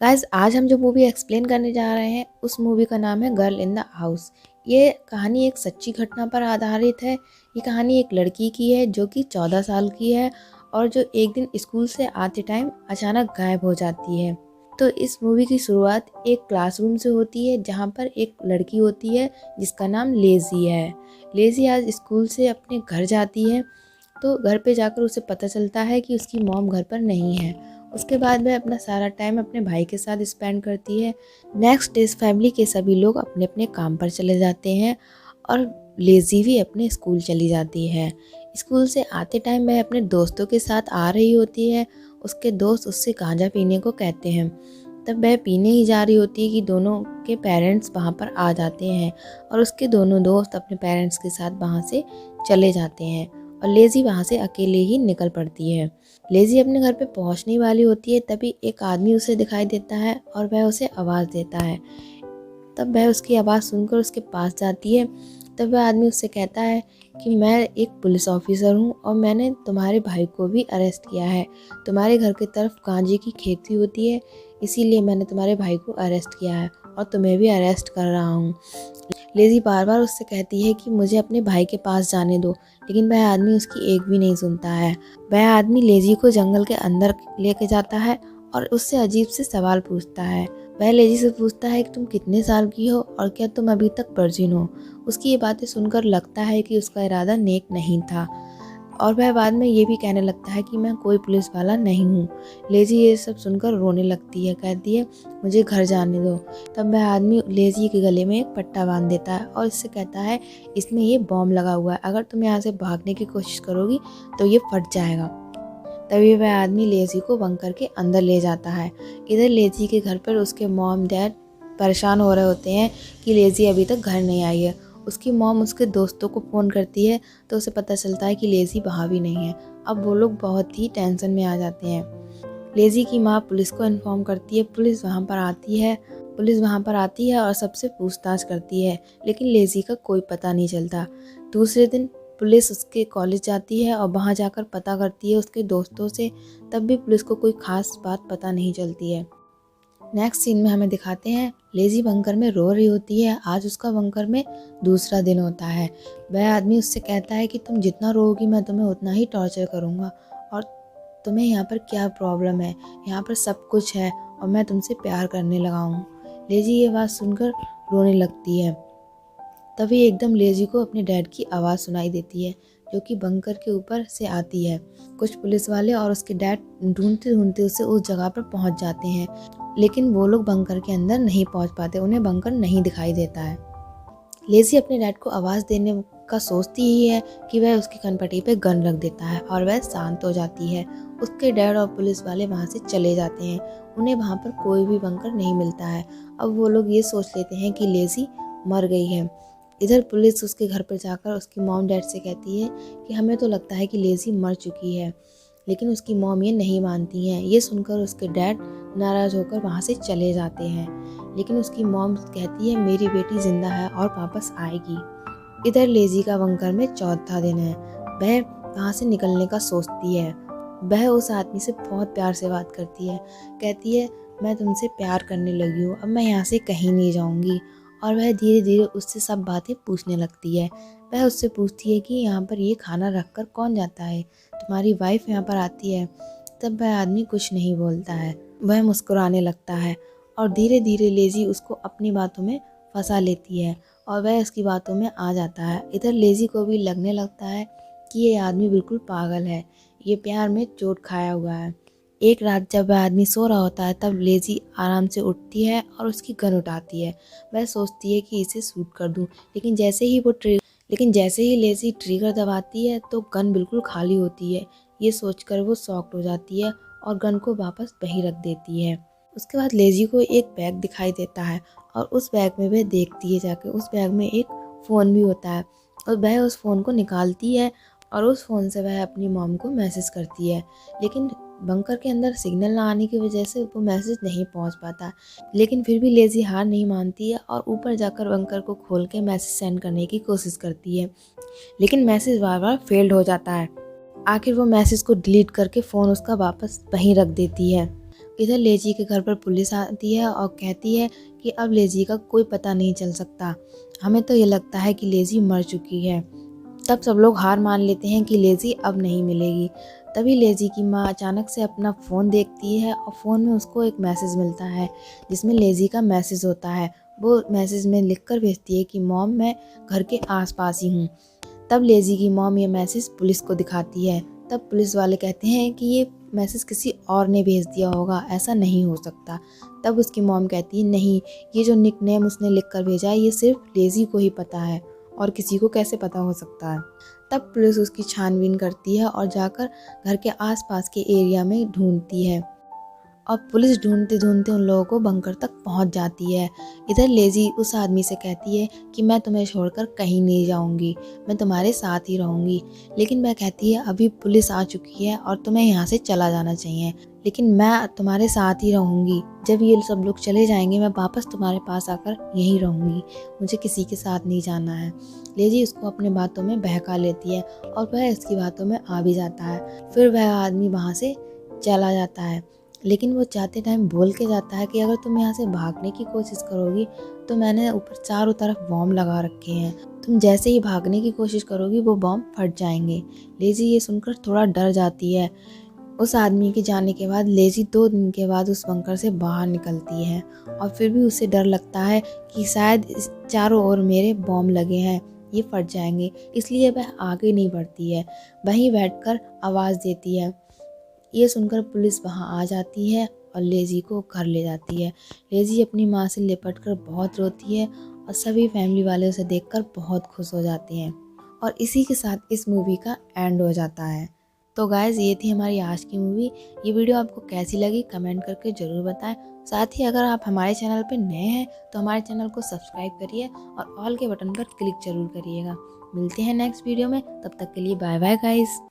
Guys, आज हम जो मूवी एक्सप्लेन करने जा रहे हैं उस मूवी का नाम है गर्ल इन द हाउस। ये कहानी एक सच्ची घटना पर आधारित है। ये कहानी एक लड़की की है जो कि 14 साल की है और जो एक दिन स्कूल से आते टाइम अचानक गायब हो जाती है। तो इस मूवी की शुरुआत एक क्लासरूम से होती है जहाँ पर एक लड़की होती है जिसका नाम लेज़ी है। लेज़ी आज स्कूल से अपने घर जाती है, तो घर पे जाकर उसे पता चलता है कि उसकी मॉम घर पर नहीं है। उसके बाद वह अपना सारा टाइम अपने भाई के साथ स्पेंड करती है। नेक्स्ट डे फैमिली के सभी लोग अपने अपने काम पर चले जाते हैं और लेज़ी भी अपने स्कूल चली जाती है। स्कूल से आते टाइम वह अपने दोस्तों के साथ आ रही होती है। उसके दोस्त उससे गांजा पीने को कहते हैं। तब वह पीने ही जा रही होती है कि दोनों के पेरेंट्स वहाँ पर आ जाते हैं और उसके दोनों दोस्त अपने पेरेंट्स के साथ वहाँ से चले जाते हैं और लेज़ी वहाँ से अकेले ही निकल पड़ती है। लेज़ी अपने घर पे पहुँचने वाली होती है, तभी एक आदमी उसे दिखाई देता है और वह उसे आवाज़ देता है। तब वह उसकी आवाज़ सुनकर उसके पास जाती है। तब वह आदमी उससे कहता है कि मैं एक पुलिस ऑफिसर हूँ और मैंने तुम्हारे भाई को भी अरेस्ट किया है। तुम्हारे घर की तरफ गांजे की खेती होती है, इसीलिए मैंने तुम्हारे भाई को अरेस्ट किया है और तुम्हें भी अरेस्ट कर रहा हूँ। लेज़ी बार बार उससे कहती है कि मुझे अपने भाई के पास जाने दो, लेकिन वह आदमी उसकी एक भी नहीं सुनता है। वह आदमी लेज़ी को जंगल के अंदर लेके जाता है और उससे अजीब से सवाल पूछता है। वह लेज़ी से पूछता है कि तुम कितने साल की हो और क्या तुम अभी तक वर्जिन हो। उसकी ये बातें सुनकर लगता है कि उसका इरादा नेक नहीं था और वह बाद में ये भी कहने लगता है कि मैं कोई पुलिस वाला नहीं हूँ। लेज़ी ये सब सुनकर रोने लगती है, कहती है मुझे घर जाने दो। तब वह आदमी लेज़ी के गले में एक पट्टा बांध देता है और इससे कहता है इसमें ये बॉम्ब लगा हुआ है, अगर तुम यहाँ से भागने की कोशिश करोगी तो ये फट जाएगा। तभी वह आदमी लेज़ी को बंकर के अंदर ले जाता है। इधर लेज़ी के घर पर उसके मॉम डैड परेशान हो रहे होते हैं कि लेज़ी अभी तक घर नहीं आई है। उसकी मॉम उसके दोस्तों को फ़ोन करती है तो उसे पता चलता है कि लेज़ी वहाँ भी नहीं है। अब वो लोग बहुत ही टेंशन में आ जाते हैं। लेज़ी की माँ पुलिस को इन्फॉर्म करती है। पुलिस वहाँ पर आती है और सबसे पूछताछ करती है, लेकिन लेज़ी का कोई पता नहीं चलता। दूसरे दिन पुलिस उसके कॉलेज जाती है और वहाँ जाकर पता करती है उसके दोस्तों से, तब भी पुलिस को कोई खास बात पता नहीं चलती है। नेक्स्ट सीन में हमें दिखाते हैं लेज़ी बंकर में रो रही होती है। आज उसका बंकर में दूसरा दिन होता है। वह आदमी उससे कहता है कि तुम जितना रोओगी मैं तुम्हें उतना ही टॉर्चर करूँगा और तुम्हें यहाँ पर क्या प्रॉब्लम है, यहाँ पर सब कुछ है और मैं तुमसे प्यार करने लगा हूँ। लेज़ी ये बात सुनकर रोने लगती है। तभी एकदम लेज़ी को अपने डैड की आवाज़ सुनाई देती है जो कि बंकर के ऊपर से आती है। कुछ पुलिस वाले और उसके डैड ढूंढते ढूंढते उसे उस जगह पर पहुंच जाते हैं, लेकिन वो लोग बंकर के अंदर नहीं पहुंच पाते, उन्हें बंकर नहीं दिखाई देता है। लेज़ी अपने डैड को आवाज़ देने का सोचती ही है कि वह उसकी कनपटी पे गन रख देता है और वह शांत हो जाती है। उसके डैड और पुलिस वाले वहाँ से चले जाते हैं। उन्हें वहाँ पर कोई भी बंकर नहीं मिलता है। अब वो लोग ये सोच लेते हैं कि लेज़ी मर गई है। इधर पुलिस उसके घर पर जाकर उसकी मॉम डैड से कहती है कि हमें तो लगता है कि लेज़ी मर चुकी है, लेकिन उसकी मॉम ये नहीं मानती हैं। ये सुनकर उसके डैड नाराज़ होकर वहाँ से चले जाते हैं, लेकिन उसकी मॉम कहती है मेरी बेटी जिंदा है और वापस आएगी। इधर लेज़ी का बंकर में चौथा दिन है। वह वहाँ से निकलने का सोचती है। वह उस आदमी से बहुत प्यार से बात करती है, कहती है मैं तुमसे प्यार करने लगी हूँ, अब मैं यहाँ से कहीं नहीं जाऊँगी। और वह धीरे धीरे उससे सब बातें पूछने लगती है। वह उससे पूछती है कि यहाँ पर ये खाना रख कर कौन जाता है, तुम्हारी वाइफ यहाँ पर आती है। तब वह आदमी कुछ नहीं बोलता है, वह मुस्कुराने लगता है और धीरे धीरे लेज़ी उसको अपनी बातों में फंसा लेती है और वह उसकी बातों में आ जाता है। इधर लेज़ी को भी लगने लगता है कि ये आदमी बिल्कुल पागल है, ये प्यार में चोट खाया हुआ है। एक रात जब वह आदमी सो रहा होता है तब लेज़ी आराम से उठती है और उसकी गन उठाती है। वह सोचती है कि इसे शूट कर दूं, लेकिन जैसे ही लेज़ी ट्रिगर दबाती है तो गन बिल्कुल खाली होती है। ये सोचकर वो शॉक्ड हो जाती है और गन को वापस वहीं रख देती है। उसके बाद लेज़ी को एक बैग दिखाई देता है और उस बैग में वह देखती है जाके, उस बैग में एक फ़ोन भी होता है और वह उस फ़ोन को निकालती है और उस फ़ोन से वह अपनी मॉम को मैसेज करती है, लेकिन बंकर के अंदर सिग्नल ना आने की वजह से वो मैसेज नहीं पहुंच पाता। लेकिन फिर भी लेज़ी हार नहीं मानती है और ऊपर जाकर बंकर को खोल के मैसेज सेंड करने की कोशिश करती है, लेकिन मैसेज बार बार फेल्ड हो जाता है। आखिर वो मैसेज को डिलीट करके फ़ोन उसका वापस वहीं रख देती है। इधर लेजी के घर पर पुलिस आती है और कहती है कि अब लेजी का कोई पता नहीं चल सकता, हमें तो ये लगता है कि लेजी मर चुकी है। तब सब लोग हार मान लेते हैं कि लेजी अब नहीं मिलेगी। तभी लेजी की माँ अचानक से अपना फ़ोन देखती है और फ़ोन में उसको एक मैसेज मिलता है जिसमें लेजी का मैसेज होता है। वो मैसेज में लिखकर भेजती है कि मॉम, मैं घर के आसपास ही हूँ। तब लेजी की मॉम ये मैसेज पुलिस को दिखाती है। तब पुलिस वाले कहते हैं कि ये मैसेज किसी और ने भेज दिया होगा, ऐसा नहीं हो सकता। तब उसकी मॉम कहती है नहीं, ये जो निकनेम उसने लिख कर भेजा है ये सिर्फ लेजी को ही पता है और किसी को कैसे पता हो सकता है। तब पुलिस उसकी छानबीन करती है और जाकर घर के आसपास के एरिया में ढूंढती है और पुलिस ढूंढते ढूंढते उन लोगों को बंकर तक पहुंच जाती है। इधर लेजी उस आदमी से कहती है कि मैं तुम्हें छोड़कर कहीं नहीं जाऊंगी, मैं तुम्हारे साथ ही रहूंगी। लेकिन वह कहती है अभी पुलिस आ चुकी है और तुम्हें यहाँ से चला जाना चाहिए, लेकिन मैं तुम्हारे साथ ही रहूंगी। जब ये सब लोग चले जाएंगे मैं वापस तुम्हारे पास आकर यहीं रहूंगी, मुझे किसी के साथ नहीं जाना है। लेजी उसको अपने बातों में बहका लेती है और वह इसकी बातों में आ भी जाता है। फिर वह आदमी वहाँ से चला जाता है, लेकिन वो जाते टाइम बोल के जाता है कि अगर तुम यहाँ से भागने की कोशिश करोगी तो मैंने ऊपर चारों तरफ बॉम्ब लगा रखे हैं, तुम जैसे ही भागने की कोशिश करोगी वो बॉम्ब फट जाएंगे। लेजी ये सुनकर थोड़ा डर जाती है। उस आदमी के जाने के बाद लेजी 2 दिन के बाद उस बंकर से बाहर निकलती है और फिर भी उसे डर लगता है कि शायद इस चारों ओर मेरे बॉम्ब लगे हैं, ये फट जाएंगे, इसलिए वह आगे नहीं बढ़ती है, वहीं बैठकर आवाज़ देती है। ये सुनकर पुलिस वहां आ जाती है और लेजी को घर ले जाती है। लेजी अपनी माँ से लिपटकर बहुत रोती है और सभी फैमिली वाले उसे देखकर बहुत खुश हो जाते हैं। और इसी के साथ इस मूवी का एंड हो जाता है। तो गाइज़ ये थी हमारी आज की मूवी। ये वीडियो आपको कैसी लगी कमेंट करके ज़रूर बताएं। साथ ही अगर आप हमारे चैनल पर नए हैं तो हमारे चैनल को सब्सक्राइब करिए और ऑल के बटन पर क्लिक ज़रूर करिएगा। मिलते हैं नेक्स्ट वीडियो में, तब तक के लिए बाय बाय गाइज़।